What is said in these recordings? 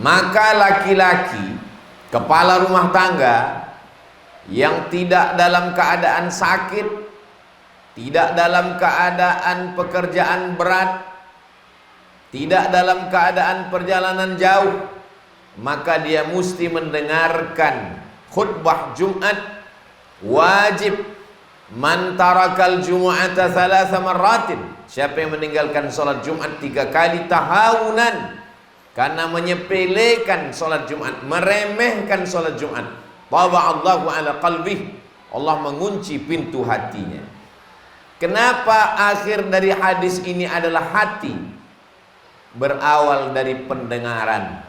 Maka laki-laki kepala rumah tangga yang tidak dalam keadaan sakit, tidak dalam keadaan pekerjaan berat, tidak dalam keadaan perjalanan jauh, maka dia mesti mendengarkan khutbah Jumat. Wajib man tarakal jumu'ata thalatha marratin, siapa yang meninggalkan salat Jumat 3 kali tahawunan, karena menyepelekan salat Jumat, meremehkan salat Jumat, taba'allahu ala qalbih, Allah mengunci pintu hatinya. Kenapa akhir dari hadis ini adalah hati? Berawal dari pendengaran.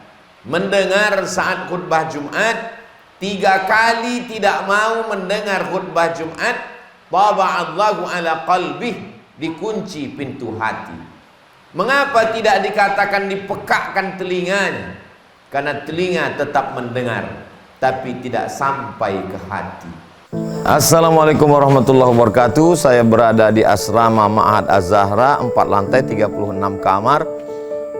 Mendengar saat khutbah Jumat, 3 kali tidak mau mendengar khutbah Jumat, taba'allahu ala qalbih, dikunci pintu hati. Mengapa tidak dikatakan dipekakkan telinganya? Karena telinga tetap mendengar, tapi tidak sampai ke hati. Assalamualaikum warahmatullahi wabarakatuh. Saya berada di asrama Ma'had Az-Zahra, 4 lantai 36 kamar.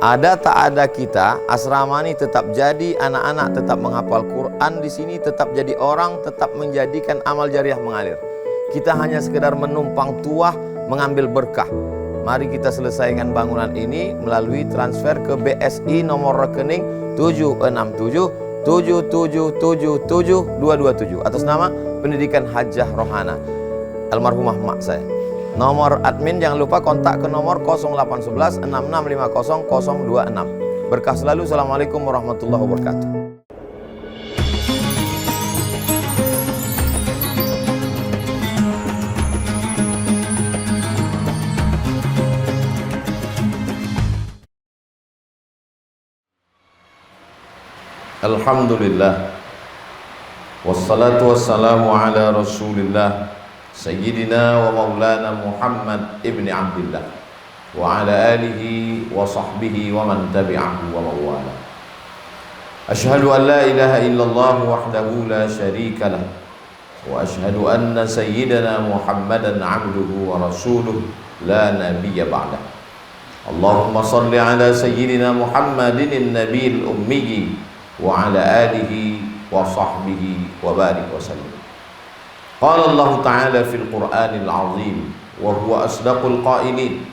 Ada tak ada kita, asrama ini tetap jadi, anak-anak tetap menghafal Quran di sini, tetap jadi orang, tetap menjadikan amal jariah mengalir. Kita hanya sekedar menumpang tuah, mengambil berkah. Mari kita selesaikan bangunan ini melalui transfer ke BSI nomor rekening 76777772227 atas nama Pendidikan Hajah Rohana almarhumah mak saya. Nomor admin jangan lupa kontak ke nomor 0811 6650 026. Berkah selalu. Assalamualaikum warahmatullahi wabarakatuh. Alhamdulillah, wassalatu wassalamu ala rasulillah Sayyidina wa maulana Muhammad ibn Abdillah wa ala alihi wa sahbihi wa man tabi'ahu wa mawala. Ashhadu an la ilaha illallah wahdahu la sharika lah, wa ashhadu anna sayyidana Muhammadan abduhu wa rasuluh la nabiyya ba'dah. Allahumma salli ala sayyidina Muhammadin nabiyil ummi wa ala alihi wa sahbihi wa barik wa sallim. Qala Allah Ta'ala fil Qur'anil Azim wa huwa asdaqul qailin.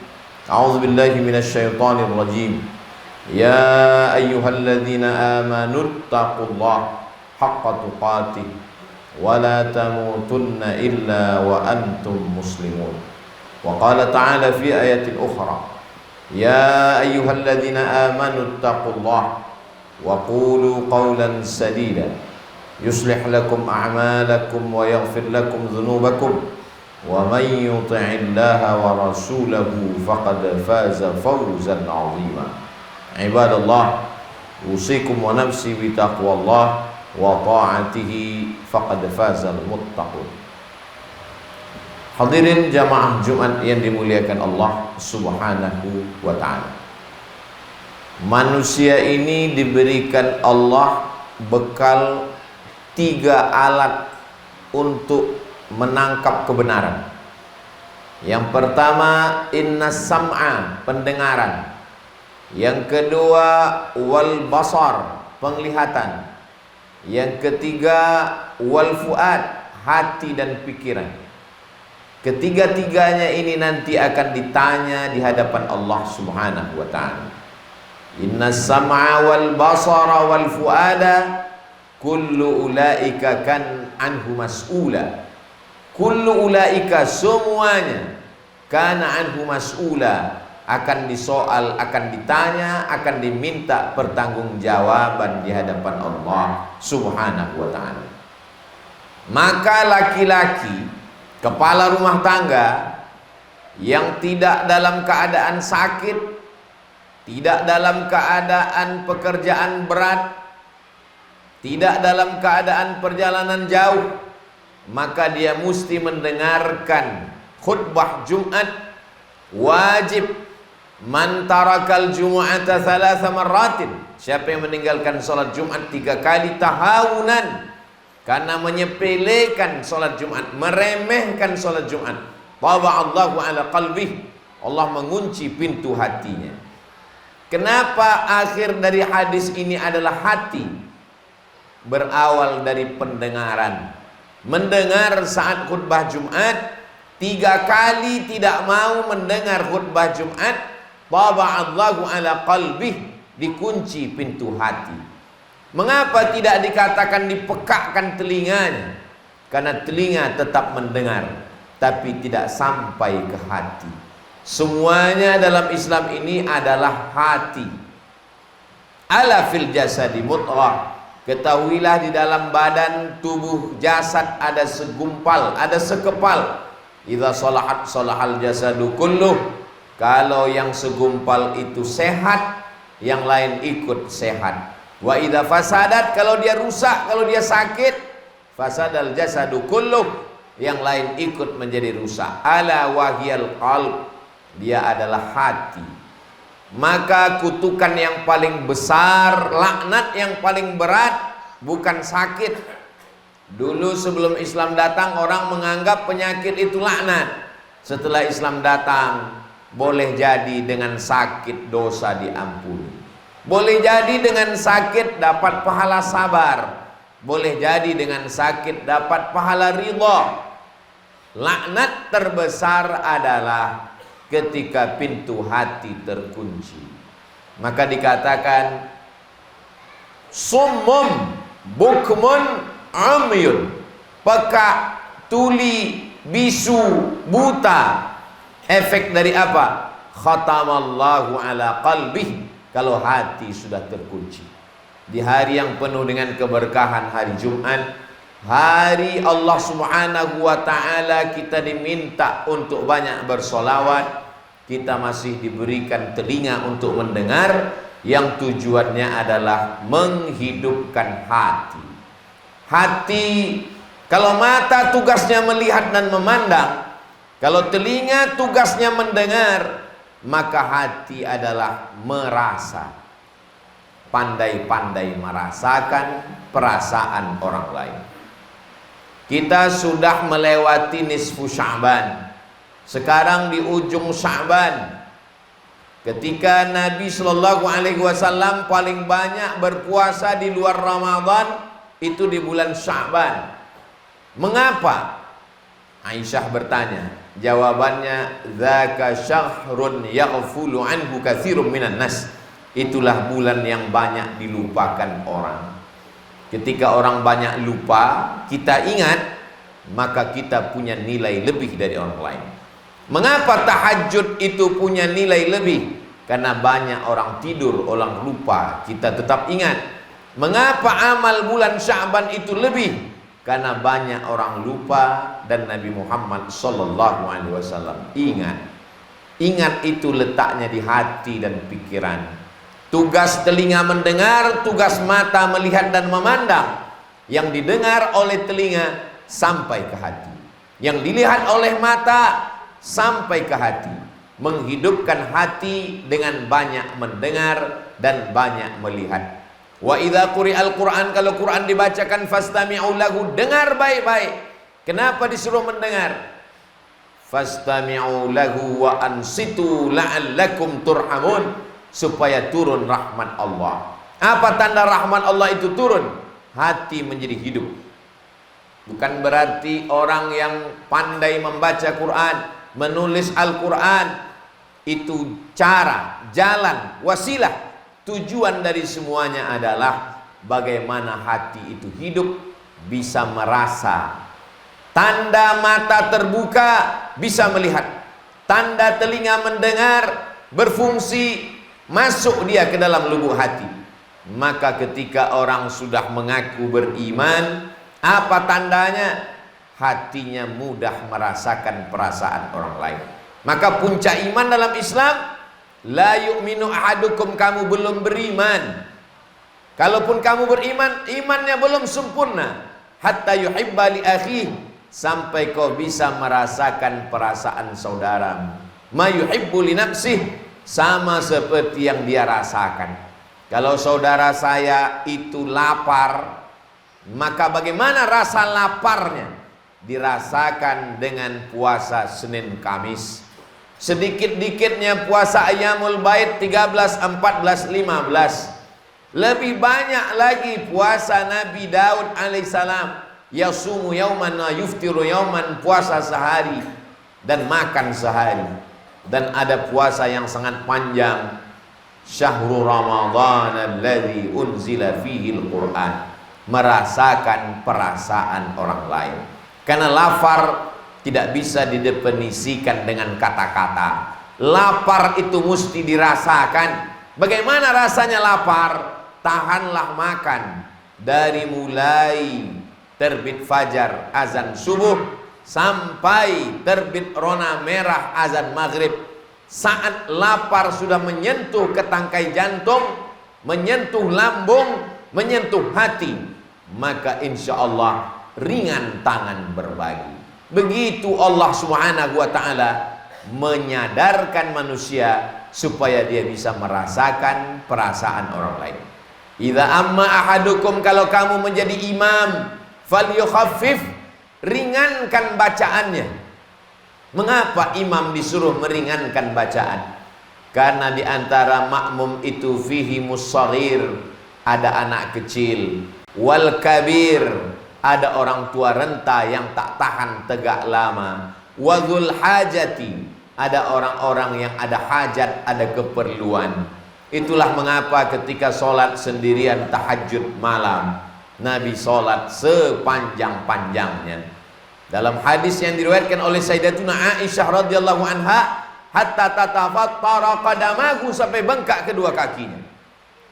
A'udzu billahi minasy syaithanir rajim. Ya ayyuhalladzina amanu taqullaha haqqa tuqatih wa la tamutunna illa wa antum muslimun. Wa qala ta'ala fi ayatin ukhra. Ya ayyuhalladzina amanu taqullaha wa qulu qawlan sadida yuslih lakum a'malakum wa yaghfir lakum dhunubakum wa man yuti'illaha wa rasulahu faqad faza fawzan 'azima. Ibadallah, usikum wa nafsi bi taqwallah wa ta'atihi faqad fazal muttaqun. Hadirin jamaah Jumat yang dimuliakan Allah Subhanahu wa ta'ala. Manusia ini diberikan Allah bekal 3 alat untuk menangkap kebenaran. Yang pertama, innas sam'a, pendengaran. Yang kedua, wal basar, penglihatan. Yang ketiga, wal fuad, hati dan pikiran. Ketiga-tiganya ini nanti akan ditanya di hadapan Allah Subhanahu wa ta'ala. Innas sam'a wal basara wal fuada kullu ulaika kan anhu mas'ula. Kullu ulaika, semuanya, kana anhu mas'ula, akan disoal, akan ditanya, akan diminta pertanggungjawaban di hadapan Allah Subhanahu wa ta'ala. Maka laki-laki kepala rumah tangga yang tidak dalam keadaan sakit, tidak dalam keadaan pekerjaan berat, tidak dalam keadaan perjalanan jauh, maka dia mesti mendengarkan khutbah Jumat. Wajib man tarakal jumu'ata thalatha marratin, siapa yang meninggalkan salat Jumat 3 kali tahawunan, karena menyepelekan salat Jumat, meremehkan salat Jumat, taba'allahu ala qalbih, Allah mengunci pintu hatinya. Kenapa akhir dari hadis ini adalah hati? Berawal dari pendengaran. Mendengar saat khutbah Jumat, 3 kali tidak mau mendengar khutbah Jumat, taba'allahu ala qalbih, dikunci pintu hati. Mengapa tidak dikatakan dipekakkan telinganya? Karena telinga tetap mendengar, tapi tidak sampai ke hati. Semuanya dalam Islam ini adalah hati. Ala fil jasadi mudghah. Ketahuilah di dalam badan tubuh jasad ada segumpal, ada sekepal. Idza salahat salahal jasadu kulluh. Kalau yang segumpal itu sehat, yang lain ikut sehat. Wa idza fasadat, kalau dia rusak, kalau dia sakit, fasadal jasadu kulluh, yang lain ikut menjadi rusak. Ala wahyal qalb, dia adalah hati. Maka kutukan yang paling besar, laknat yang paling berat bukan sakit. Dulu sebelum Islam datang, orang menganggap penyakit itu laknat. Setelah Islam datang, boleh jadi dengan sakit dosa diampuni, boleh jadi dengan sakit dapat pahala sabar, boleh jadi dengan sakit dapat pahala ridha. Laknat terbesar adalah ketika pintu hati terkunci. Maka dikatakan summum bukmun umyun, peka, tuli, bisu, buta. Efek dari apa? Khatamallahu ala qalbih, kalau hati sudah terkunci. Di hari yang penuh dengan keberkahan, hari Jumat, hari Allah subhanahu wa ta'ala, kita diminta untuk banyak bersolawat. Kita masih diberikan telinga untuk mendengar, yang tujuannya adalah menghidupkan hati. Hati, kalau mata tugasnya melihat dan memandang, kalau telinga tugasnya mendengar, maka hati adalah merasa. Pandai-pandai merasakan perasaan orang lain. Kita sudah melewati nisfu Sya'ban. Sekarang di ujung Sya'ban. Ketika Nabi Shallallahu Alaihi Wasallam paling banyak berpuasa di luar Ramadan, itu di bulan Sya'ban. Mengapa? Aisyah bertanya. Jawabannya, dzaka syahrun yaghfulu anhu katsirun minan nas. Itulah bulan yang banyak dilupakan orang. Ketika orang banyak lupa, kita ingat, maka kita punya nilai lebih dari orang lain. Mengapa tahajud itu punya nilai lebih? Karena banyak orang tidur, orang lupa, kita tetap ingat. Mengapa amal bulan Sya'ban itu lebih? Karena banyak orang lupa dan Nabi Muhammad sallallahu alaihi wasallam ingat. Ingat itu letaknya di hati dan pikiran. Tugas telinga mendengar, tugas mata melihat dan memandang. Yang didengar oleh telinga sampai ke hati, yang dilihat oleh mata sampai ke hati. Menghidupkan hati dengan banyak mendengar dan banyak melihat. Wa idza quri'al Qur'an, kalau Quran dibacakan, fastami'u lahu, dengar baik-baik. Kenapa disuruh mendengar? Fastami'u lahu wa ansitu la'allakum turhamun, supaya turun rahmat Allah. Apa tanda rahmat Allah itu turun? Hati menjadi hidup. Bukan berarti orang yang pandai membaca Quran, menulis Al-Quran, itu cara, jalan, wasilah. Tujuan dari semuanya adalah bagaimana hati itu hidup, bisa merasa. Tanda mata terbuka, bisa melihat. Tanda telinga mendengar, berfungsi, masuk dia ke dalam lubuk hati. Maka ketika orang sudah mengaku beriman, apa tandanya? Hatinya mudah merasakan perasaan orang lain. Maka puncak iman dalam Islam, la yu'minu ahadukum, kamu belum beriman. Kalaupun kamu beriman, imannya belum sempurna. Hatta yuhibba li akhihi, sampai kau bisa merasakan perasaan saudara. Ma yuhibbu li nafsihi, sama seperti yang dia rasakan. Kalau saudara saya itu lapar, maka bagaimana rasa laparnya? Dirasakan dengan puasa Senin Kamis. Sedikit-dikitnya puasa Ayyamul Bait 13, 14, 15. Lebih banyak lagi puasa Nabi Daud alaihissalam. Yasumu yauman wa yuftiru yauman, puasa sehari dan makan sehari. Dan ada puasa yang sangat panjang, Syahrul Ramadan alladzi unzila fihi al-Qur'an, merasakan perasaan orang lain. Karena lapar tidak bisa didefinisikan dengan kata-kata. Lapar itu mesti dirasakan. Bagaimana rasanya lapar? Tahanlah makan dari mulai terbit fajar azan subuh sampai terbit rona merah azan maghrib. Saat lapar sudah menyentuh ke tangkai jantung, menyentuh lambung, menyentuh hati, maka insya Allah ringan tangan berbagi. Begitu Allah Subhanahu wa ta'ala menyadarkan manusia supaya dia bisa merasakan perasaan orang lain. Idza amma ahadukum, kalau kamu menjadi imam, falyukhaffif, ringankan bacaannya. Mengapa imam disuruh meringankan bacaan? Karena di antara makmum itu fihi mussaghir, ada anak kecil, wal kabir, ada orang tua renta yang tak tahan tegak lama, wadzul hajati, ada orang-orang yang ada hajat, ada keperluan. Itulah mengapa ketika sholat sendirian tahajud malam, Nabi sholat sepanjang-panjangnya. Dalam hadis yang diriwayatkan oleh Sayyidatuna Aisyah radhiyallahu anha, hatta tatafattara qadamahu, sampai bengkak kedua kakinya.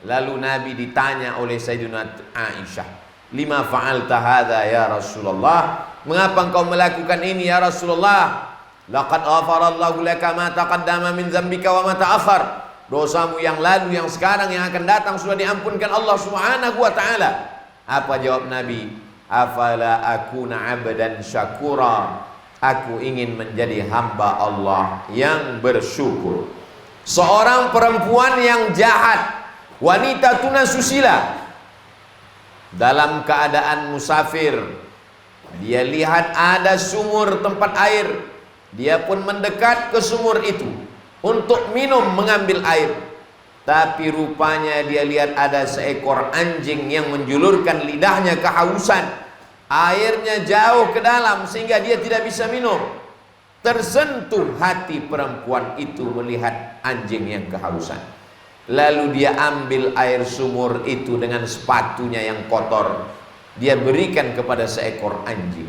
Lalu Nabi ditanya oleh Sayyidatuna Aisyah, lima fa'alta hadza ya Rasulullah, mengapa engkau melakukan ini ya Rasulullah? Laqad ghafarallahu laka ma taqaddama min dzambika wa ma ta'akhkhar, dosamu yang lalu, yang sekarang, yang akan datang sudah diampunkan Allah Subhanahu wa ta'ala. Apa jawab Nabi? Afala akuna abdan syakura, aku ingin menjadi hamba Allah yang bersyukur. Seorang perempuan yang jahat, wanita tunasusila, dalam keadaan musafir, dia lihat ada sumur tempat air, dia pun mendekat ke sumur itu untuk minum, mengambil air. Tapi rupanya dia lihat ada seekor anjing yang menjulurkan lidahnya kehausan. Airnya jauh ke dalam sehingga dia tidak bisa minum. Tersentuh hati perempuan itu melihat anjing yang kehausan. Lalu dia ambil air sumur itu dengan sepatunya yang kotor, dia berikan kepada seekor anjing.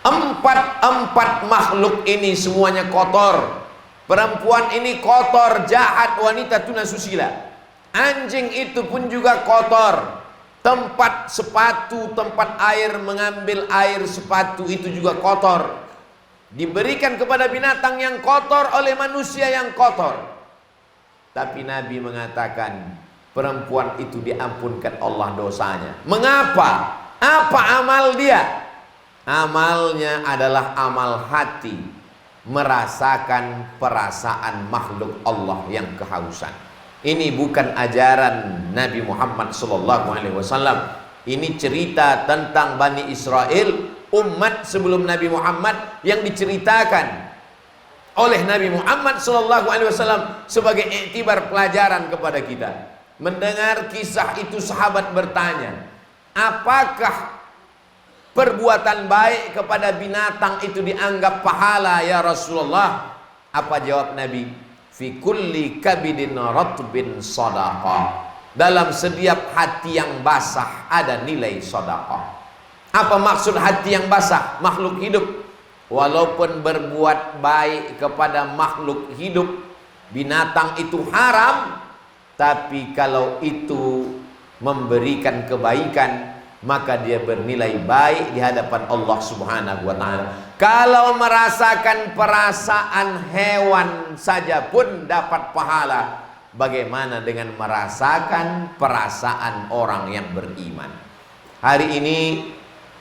Empat makhluk ini semuanya kotor. Perempuan ini kotor, jahat, wanita tunasusila. Anjing itu pun juga kotor. Tempat sepatu, tempat air, mengambil air sepatu itu juga kotor. Diberikan kepada binatang yang kotor oleh manusia yang kotor. Tapi Nabi mengatakan perempuan itu diampunkan Allah dosanya. Mengapa? Apa amal dia? Amalnya adalah amal hati, merasakan perasaan makhluk Allah yang kehausan. Ini bukan ajaran Nabi Muhammad SAW. Ini cerita tentang Bani Israel, umat sebelum Nabi Muhammad, yang diceritakan oleh Nabi Muhammad SAW sebagai iktibar pelajaran kepada kita. Mendengar kisah itu, sahabat bertanya, apakah perbuatan baik kepada binatang itu dianggap pahala ya Rasulullah? Apa jawab Nabi? Fi kulli kabidin ratbin sadaqah. Dalam setiap hati yang basah ada nilai sedekah. Apa maksud hati yang basah? Makhluk hidup. Walaupun berbuat baik kepada makhluk hidup, binatang itu haram, tapi kalau itu memberikan kebaikan, maka dia bernilai baik di hadapan Allah Subhanahu wa ta'ala. Kalau merasakan perasaan hewan saja pun dapat pahala, bagaimana dengan merasakan perasaan orang yang beriman? Hari ini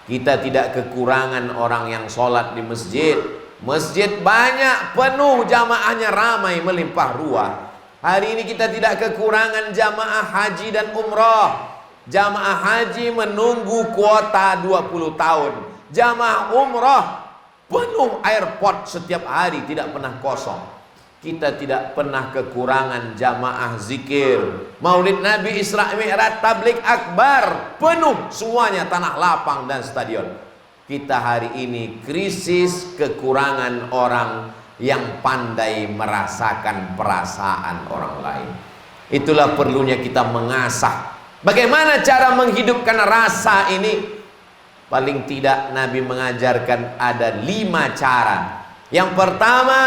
kita tidak kekurangan orang yang sholat di masjid. Masjid banyak, penuh, jamaahnya ramai, melimpah ruah. Hari ini kita tidak kekurangan jamaah haji dan umrah. Jamaah haji menunggu kuota 20 tahun. Jamaah umrah penuh airport setiap hari, tidak pernah kosong. Kita tidak pernah kekurangan jamaah zikir, Maulid Nabi, Isra Mi'raj, tablik akbar, penuh semuanya tanah lapang dan stadion. Kita hari ini krisis kekurangan orang yang pandai merasakan perasaan orang lain. Itulah perlunya kita mengasah. Bagaimana cara menghidupkan rasa ini? Paling tidak Nabi mengajarkan ada 5 cara. Yang pertama,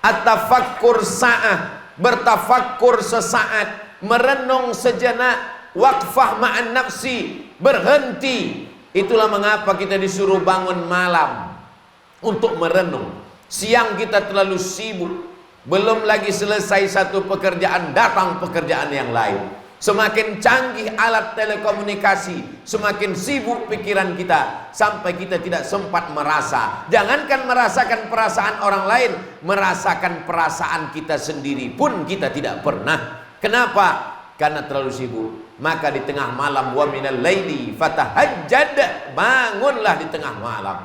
at-tafakkur sa'ah, bertafakkur sesaat, merenung sejenak, waqfah ma'an nafsi, berhenti. Itulah mengapa kita disuruh bangun malam untuk merenung. Siang kita terlalu sibuk, belum lagi selesai satu pekerjaan, datang pekerjaan yang lain. Semakin canggih alat telekomunikasi, semakin sibuk pikiran kita, sampai kita tidak sempat merasa. Jangankan merasakan perasaan orang lain, merasakan perasaan kita sendiri pun kita tidak pernah. Kenapa? Karena terlalu sibuk. Maka di tengah malam, wa minal laili fatahajjad, bangunlah di tengah malam.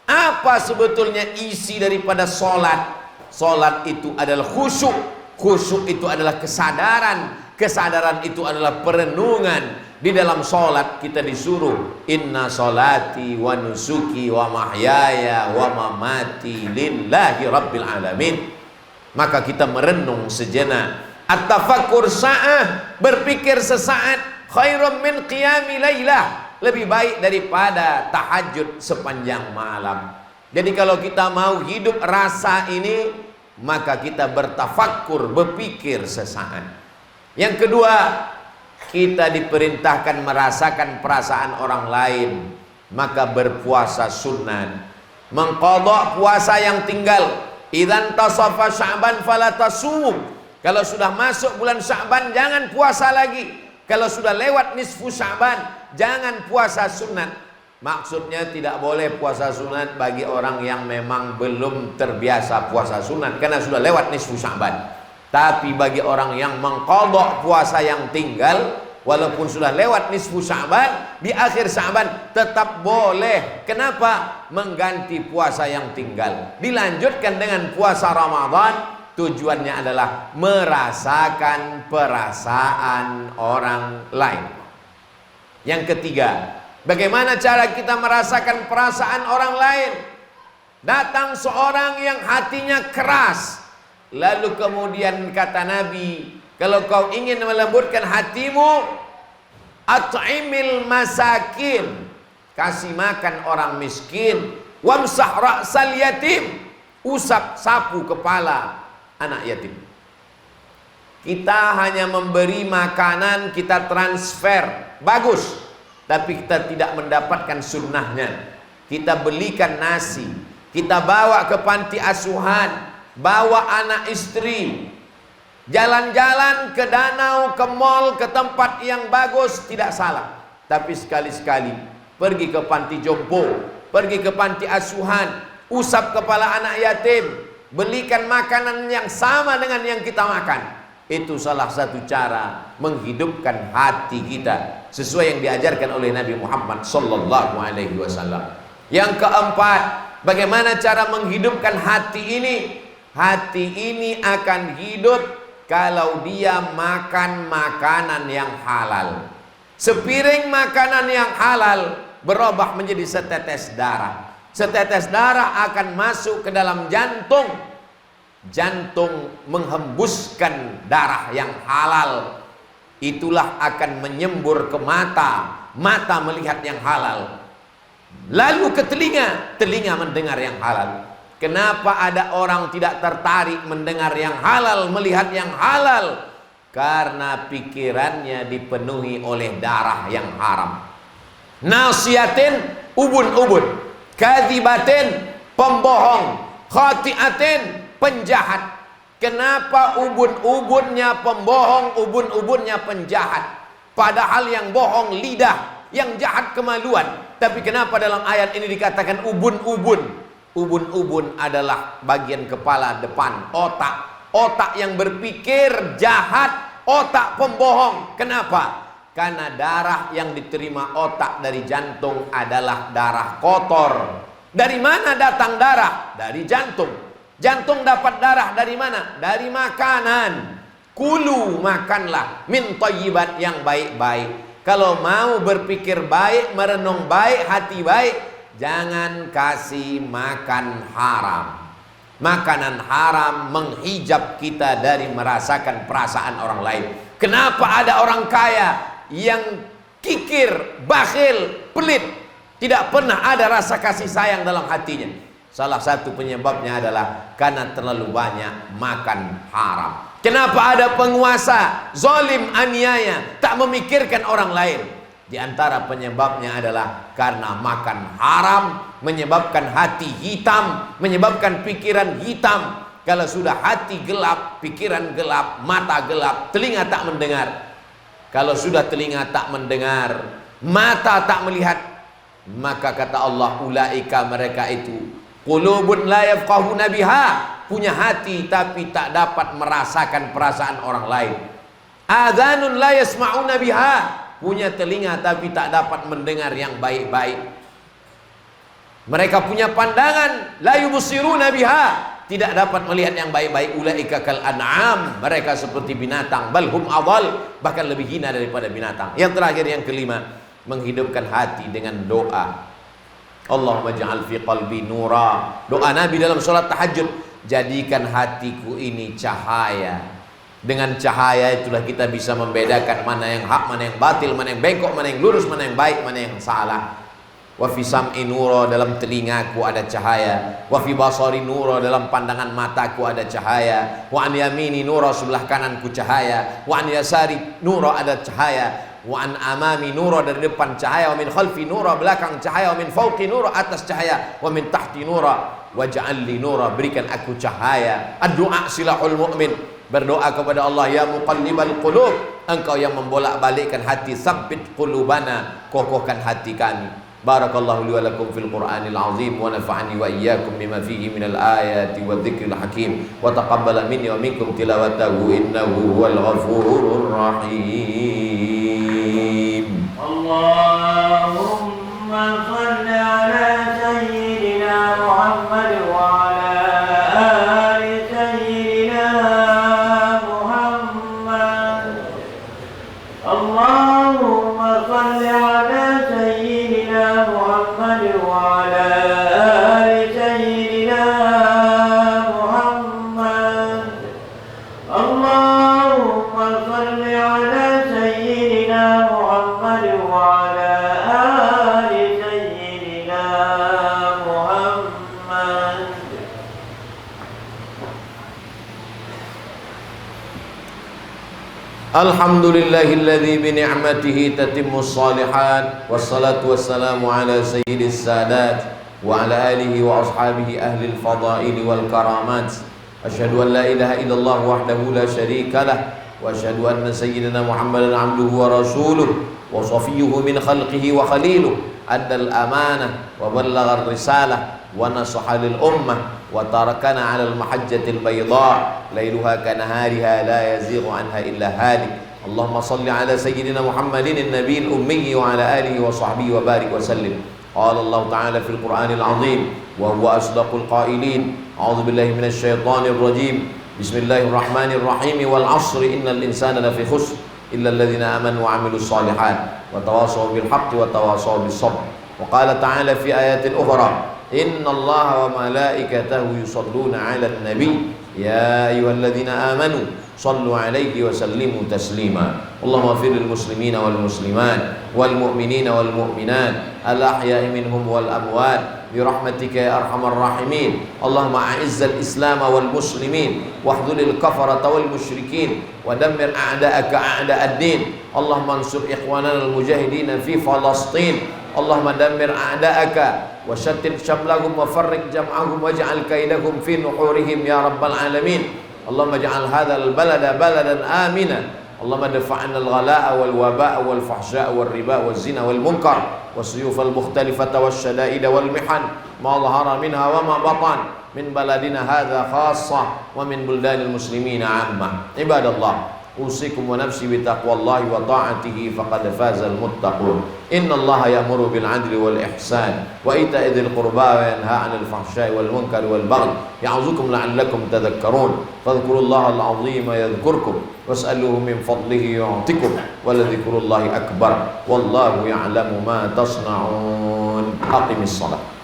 Apa sebetulnya isi daripada solat? Solat itu adalah khusyuk. Khusyuk itu adalah kesadaran. Kesadaran itu adalah perenungan. Di dalam solat kita disuruh, inna solati wa nusuki wa mahyaya wa mamati lillahi rabbil alamin. Maka kita merenung sejenak. At-tafakkur sa'ah, berpikir sesaat, khairum min qiyami laylah, lebih baik daripada tahajud sepanjang malam. Jadi kalau kita mau hidup rasa ini, maka kita bertafakkur, berpikir sesaat. Yang kedua, kita diperintahkan merasakan perasaan orang lain, maka berpuasa sunat, mengqadha puasa yang tinggal. Idzan tasafa Sya'ban fala tasum. Kalau sudah masuk bulan Sya'ban jangan puasa lagi. Kalau sudah lewat nisfu Sya'ban jangan puasa sunat. Maksudnya tidak boleh puasa sunat bagi orang yang memang belum terbiasa puasa sunat karena sudah lewat nisfu Sya'ban. Tapi bagi orang yang mengqadha puasa yang tinggal, walaupun sudah lewat nisfu Sya'ban, di akhir Sya'ban tetap boleh. Kenapa? Mengganti puasa yang tinggal, dilanjutkan dengan puasa Ramadan. Tujuannya adalah merasakan perasaan orang lain. Yang ketiga, bagaimana cara kita merasakan perasaan orang lain? Datang seorang yang hatinya keras, lalu kemudian kata Nabi, kalau kau ingin melembutkan hatimu, at'imil masakin, kasih makan orang miskin, wamsah ra'sal yatim, usap sapu kepala anak yatim. Kita hanya memberi makanan, kita transfer, bagus, tapi kita tidak mendapatkan sunnahnya. Kita belikan nasi, kita bawa ke panti asuhan, bawa anak istri, jalan-jalan ke danau, ke mall, ke tempat yang bagus, tidak salah. Tapi sekali-sekali pergi ke panti jompo, pergi ke panti asuhan, usap kepala anak yatim, belikan makanan yang sama dengan yang kita makan. Itu salah satu cara menghidupkan hati kita sesuai yang diajarkan oleh Nabi Muhammad sallallahu alaihi wasallam. Yang keempat, bagaimana cara menghidupkan hati ini? Hati ini akan hidup kalau dia makan makanan yang halal. Sepiring makanan yang halal berubah menjadi setetes darah. Setetes darah akan masuk ke dalam jantung. Jantung menghembuskan darah yang halal. Itulah akan menyembur ke mata. Mata melihat yang halal. Lalu ke telinga. Telinga mendengar yang halal. Kenapa ada orang tidak tertarik mendengar yang halal, melihat yang halal? Karena pikirannya dipenuhi oleh darah yang haram. Nasiyatin, ubun-ubun. Kadzibatin, pembohong. Khati'atin, penjahat. Kenapa ubun-ubunnya pembohong, ubun-ubunnya penjahat? Padahal yang bohong lidah, yang jahat kemaluan. Tapi kenapa dalam ayat ini dikatakan ubun-ubun? Ubun-ubun adalah bagian kepala depan, otak. Otak yang berpikir jahat, otak pembohong. Kenapa? Karena darah yang diterima otak dari jantung adalah darah kotor. Dari mana datang darah? Dari jantung. Jantung dapat darah dari mana? Dari makanan. Kulu, makanlah, min thayyibat, yang baik-baik. Kalau mau berpikir baik, merenung baik, hati baik, jangan kasih makan haram. Makanan haram menghijab kita dari merasakan perasaan orang lain. Kenapa ada orang kaya yang kikir, bakhil, pelit, tidak pernah ada rasa kasih sayang dalam hatinya? Salah satu penyebabnya adalah karena terlalu banyak makan haram. Kenapa ada penguasa zalim, aniaya, tak memikirkan orang lain? Di antara penyebabnya adalah karena makan haram, menyebabkan hati hitam, menyebabkan pikiran hitam. Kalau sudah hati gelap, pikiran gelap, mata gelap, telinga tak mendengar. Kalau sudah telinga tak mendengar, mata tak melihat, maka kata Allah, ulaika, mereka itu, qulubun la yafqahuna biha, punya hati tapi tak dapat merasakan perasaan orang lain. Adhanun la yasma'una biha, punya telinga tapi tak dapat mendengar yang baik-baik. Mereka punya pandangan, la yubsiruna biha, tidak dapat melihat yang baik-baik. Ulaika kal an'am, mereka seperti binatang, bal hum adall, bahkan lebih hina daripada binatang. Yang terakhir, yang kelima, menghidupkan hati dengan doa. Allahumma ja'al fi qalbi nura. Doa Nabi dalam sholat tahajud, jadikan hatiku ini cahaya. Dengan cahaya itulah kita bisa membedakan mana yang hak, mana yang batil, mana yang bengkok, mana yang lurus, mana yang baik, mana yang salah. Wa fi sam'i nura, dalam telingaku ada cahaya. Wa fi basari nura, dalam pandangan mataku ada cahaya. Wa an yamini nura, sebelah kananku cahaya. Wa an yasari nura, ada cahaya. Wa an amami nura, dari depan cahaya. Wa min khalfi nura, belakang cahaya. Wa min fawqi nura, atas cahaya. Wa min tahti nura, waj'al li nura, berikan aku cahaya. Ad-du'a silahul mu'min, berdoa kepada Allah, ya muqallibal qulub, engkau yang membolak-balikkan hati, tsabbit qulubana, kokohkan hati kami. Barakallahu li wa lakum fil Qur'anil azim, wa nafa'ani wa iyyakum bima fihi minal ayati wadh-dhikril hakim, wa taqabbala minni wa minkum tilawatahu innahu huwal ghafurur rahim. Allahumma shalli ala sayyidina Muhammad wa ala ali sayyidina Muhammad. Allahumma shalli ala sayyidina Muhammad wa ala ali sayyidina Muhammad. Allahumma shalli ala sayyidina Muhammad wa ala ali sayyidina Muhammad. Alhamdulillahilladzi bi ni'matihi tatimmus shalihat, wassalatu wassalamu ala sayyidis sadat wa ala alihi wa ashabihi ahlil fadail wal karamat. Asyhadu an la ilaha illallah wahdahu la syarika lah, wa asyhadu anna sayyidina Muhammadan abduhu wa rasuluh wa safiyyuhu min khalqihi wa khaliluh, addal amanah wa ballagha ar-risalah wa nasaha lil ummah wa tarakana 'alal mahajjatil bayda lailuha kanahariha la yazighu anha illa halik. Allahumma salli ala sayyidina Muhammadin an-nabiyil ummi wa ala alihi wa sahbihi wa barik wa sallim. Qala Allah ta'ala fil Qur'anil azim wa huwa asdaqul qailin. A'udzu billahi minasy syaithanir rajim. Bismillahirrahmanirrahim. Wal 'ashri innal insana lafi khusr illa alladhina amanu wa 'amilus shalihat wa tawassaw bil haqqi wa tawassaw bis sabr. Wa qala ta'ala fi ayatin ukhra, innallaha wa malaikatahu yusalluna 'alan nabi ya ayyuhalladzina amanu sallu 'alaihi wa sallimu taslima. Allahumma ighfir lil muslimina wal muslimat wal mu'minina wal mu'minat al ahya'i minhum wal amwat bi rahmatika ya arhamar rahimin. Allahumma a'izzal islam wal muslimin wahdhuril kafarata wal musyrikin wa dammir a'da'aka a'da'ad din. Allahumma ansur ikhwanana al mujahidin fi Falastin. Allahumma dammir a'da'aka wa shattit shamlahum wa farriq jam'ahum waj'al kaidahum fi nuhurihim ya rabbal alamin. Allahumma ja'al hadzal balada baladan amina. Allahumma dafa'na al-ghalaa'a wal waba'a wal fahsya'a wal riba wal zina wal munkar was-suyufal mukhtalifata wasyada'ida wal mihan ma dhahara minha wa ma batan min baladina hadza khassah wa min buldanil muslimina 'ammah. Ibadallah, usikum wa nafsi bi taqwallahi wa ta'atihi faqad fazal muttaqun. Innallaha ya'muru bil 'adli wal ihsan wa ita'i dzil qurba wa yanha 'anil fahsya'i wal munkari wal baghi ya'udzukum la'allakum tadhakkarun. Fadhkurullaha al-'azima yadhkurkum was'aluhu min fadlihi yu'tikum wa ladhikrullahi akbar wallahu ya'lamu ma tasna'un. Aqimis shalah.